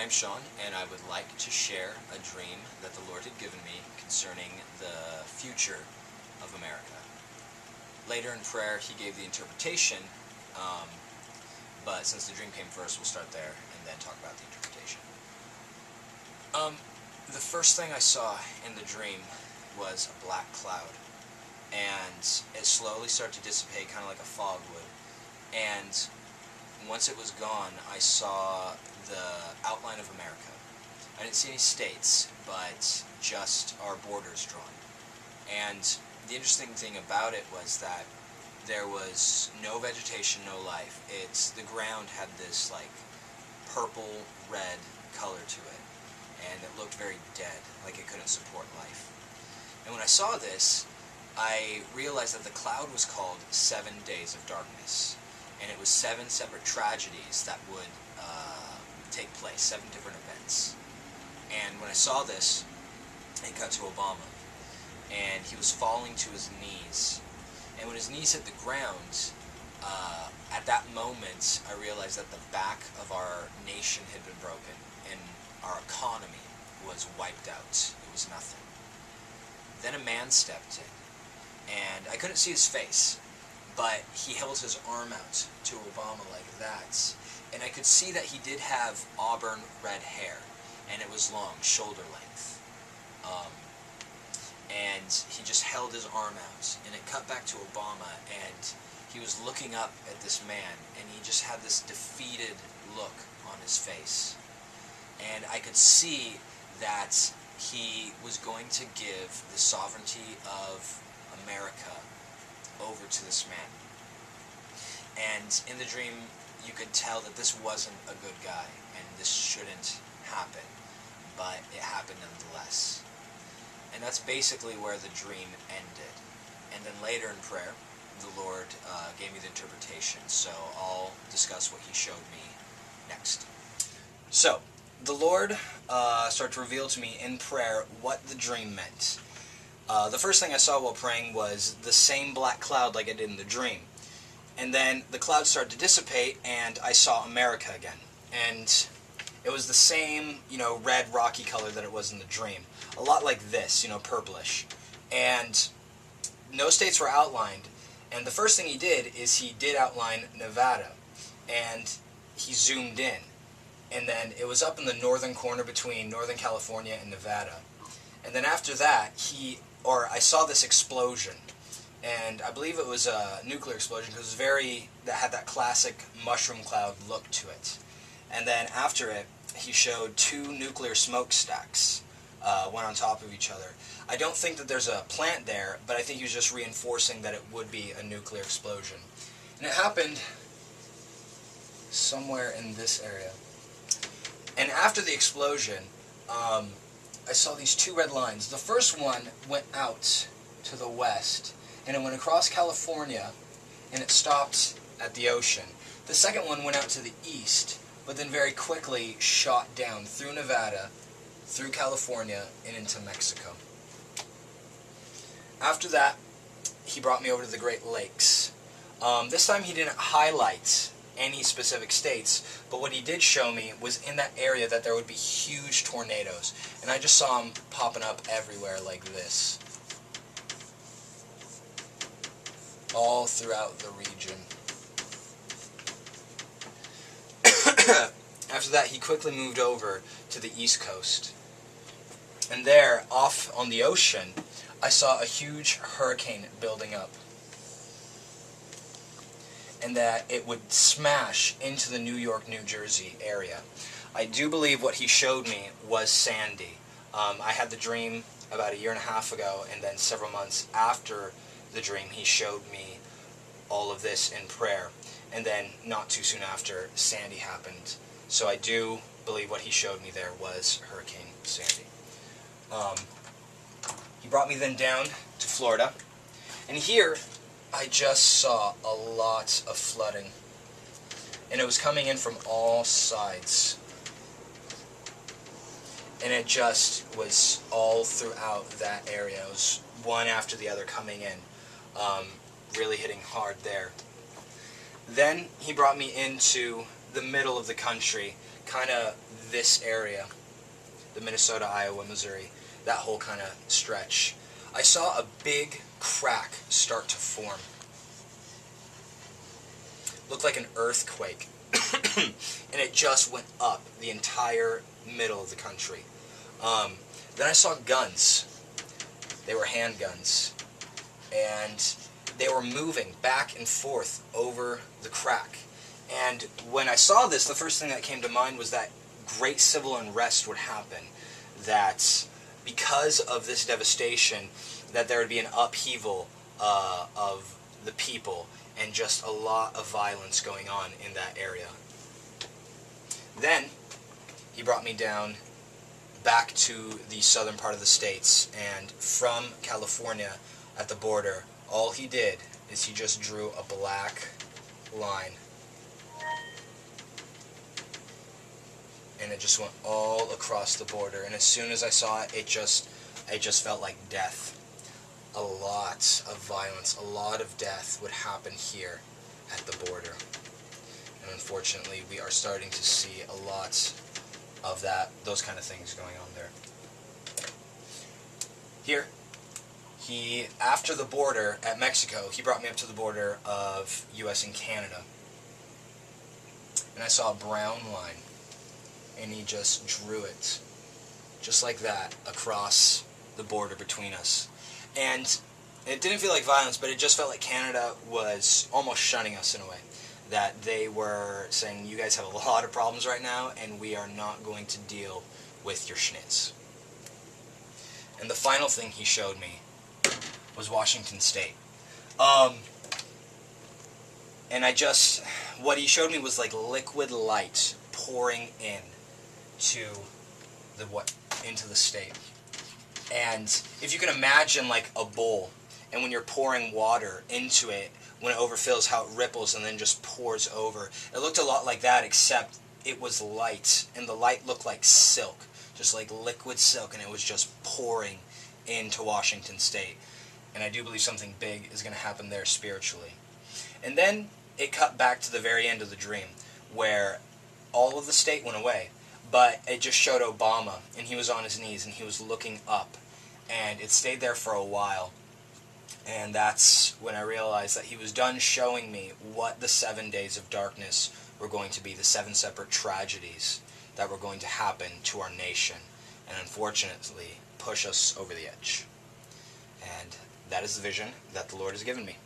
name's Sean, and I would like to share a dream that the Lord had given me concerning the future of America. Later in prayer, he gave the interpretation, but since the dream came first, we'll start there and then talk about the interpretation. The first thing I saw in the dream was a black cloud, and it slowly started to dissipate, kind of like a fog would, and once it was gone, I saw the outline of America. I didn't see any states, but just our borders drawn. And the interesting thing about it was that there was no vegetation, no life. The ground had this like purple red color to it, and it looked very dead, like it couldn't support life. And when I saw this, I realized that the cloud was called 7 Days of Darkness, and it was 7 separate tragedies that would take place, 7 different events. And when I saw this, it cut to Obama, and he was falling to his knees. And when his knees hit the ground, at that moment, I realized that the back of our nation had been broken, and our economy was wiped out. It was nothing. Then a man stepped in, and I couldn't see his face, but he held his arm out to Obama like that, and I could see that he did have auburn red hair, and it was long, shoulder length. And he just held his arm out, and it cut back to Obama, and he was looking up at this man, and he just had this defeated look on his face. And I could see that he was going to give the sovereignty of America over to this man. And in the dream, you could tell that this wasn't a good guy, and this shouldn't happen, but it happened nonetheless. And that's basically where the dream ended. And then later in prayer, the Lord gave me the interpretation, so I'll discuss what he showed me next. So, the Lord started to reveal to me in prayer what the dream meant. The first thing I saw while praying was the same black cloud like I did in the dream. And then the cloud started to dissipate, and I saw America again. And it was the same, red rocky color that it was in the dream. A lot like this, purplish. And no states were outlined. And the first thing he did is he did outline Nevada. And he zoomed in. And then it was up in the northern corner between Northern California and Nevada. And then after that, I saw this explosion. And I believe it was a nuclear explosion because it was that had that classic mushroom cloud look to it. And then after it, he showed 2 nuclear smokestacks, one on top of each other. I don't think that there's a plant there, but I think he was just reinforcing that it would be a nuclear explosion. And it happened somewhere in this area. And after the explosion, I saw these 2 red lines. The first one went out to the west, and it went across California, and it stopped at the ocean. The second one went out to the east, but then very quickly shot down through Nevada, through California, and into Mexico. After that, he brought me over to the Great Lakes. This time he didn't highlight any specific states, but what he did show me was in that area that there would be huge tornadoes, and I just saw them popping up everywhere like this, all throughout the region. After that, he quickly moved over to the East Coast, and there, off on the ocean, I saw a huge hurricane building up, and that it would smash into the New York, New Jersey area. I do believe what he showed me was Sandy. I had the dream about 1.5 years ago, and then several months after the dream, he showed me all of this in prayer. And then, not too soon after, Sandy happened. So I do believe what he showed me there was Hurricane Sandy. He brought me then down to Florida, and here I just saw a lot of flooding, and it was coming in from all sides, and it just was all throughout that area. It was one after the other coming in, really hitting hard there. Then he brought me into the middle of the country, kind of this area, the Minnesota, Iowa, Missouri, that whole kind of stretch, I saw a big crack start to form. Looked like an earthquake. And it just went up the entire middle of the country. Then I saw guns. They were handguns. And they were moving back and forth over the crack. And when I saw this, the first thing that came to mind was that great civil unrest would happen. That because of this devastation, that there would be an upheaval of the people and just a lot of violence going on in that area. Then he brought me down back to the southern part of the states, and from California at the border, all he did is he just drew a black line, and it just went all across the border. And as soon as I saw it, it just felt like death. A lot of violence, a lot of death would happen here at the border. And unfortunately, we are starting to see a lot of those kind of things going on there. Here, after the border at Mexico, he brought me up to the border of U.S. and Canada. And I saw a brown line, and he just drew it, just like that, across the border between us. And it didn't feel like violence, but it just felt like Canada was almost shunning us in a way. That they were saying, you guys have a lot of problems right now, and we are not going to deal with your schnitz. And the final thing he showed me was Washington State. And what he showed me was like liquid light pouring into the state. And if you can imagine like a bowl, and when you're pouring water into it, when it overfills, how it ripples and then just pours over. It looked a lot like that, except it was light, and the light looked like silk, just like liquid silk, and it was just pouring into Washington State. And I do believe something big is going to happen there spiritually. And then it cut back to the very end of the dream, where all of the state went away, but it just showed Obama, and he was on his knees, and he was looking up, and it stayed there for a while. And that's when I realized that he was done showing me what the 7 days of darkness were going to be, the 7 separate tragedies that were going to happen to our nation, and unfortunately push us over the edge. And that is the vision that the Lord has given me.